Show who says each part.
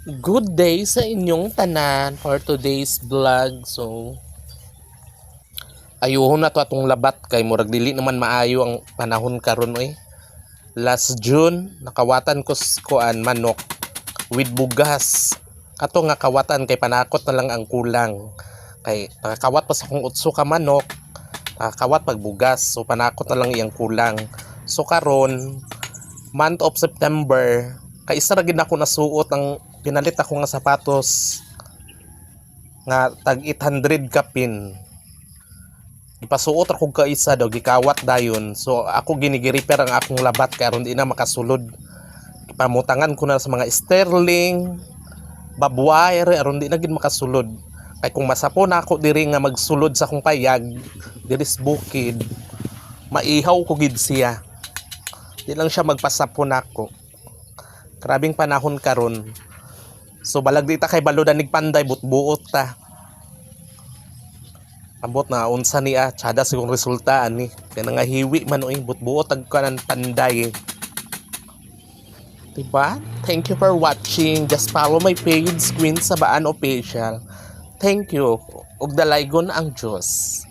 Speaker 1: Good day sa inyong tanan for today's vlog. So, ayuhon na to atong labat kay murag dili naman maayo ang panahon karon oy. Last June nakawatan ko kuan manok with bugas. Ato nga kawatan kay panakot na lang ang kulang. Kay nakakawat pa sa kong utso ka manok, nakakawat pag bugas. So panakot na lang iyang kulang. So karon month of September, kay isa ra gid ako nasuot ang pinalit ako nga sapatos nga tag 800 kapin. Ipasuot ako ka isa daw gikawat dayon. So ako ginigiriper ang akong labat kay aron di na makasulod. Ipamutangan ko na sa mga sterling, babwire aron di na gid makasulod. Kay kung masapo na ako diri nga magsulod sa akong payag, diris bukid, maihaw ko gid siya. Di lang siya magpasapo nako. Grabing panahon karon. So balag dita kay baludan nig panday butbuot ta. Ambot na unsa niya tsada sigong resulta ani. Kaya nga hiwi man oy butbuot ag kanan panday. Diba? Thank you for watching. Just follow my page Queen Sabaan Official. Thank you. Ug dalaygon ang Diyos.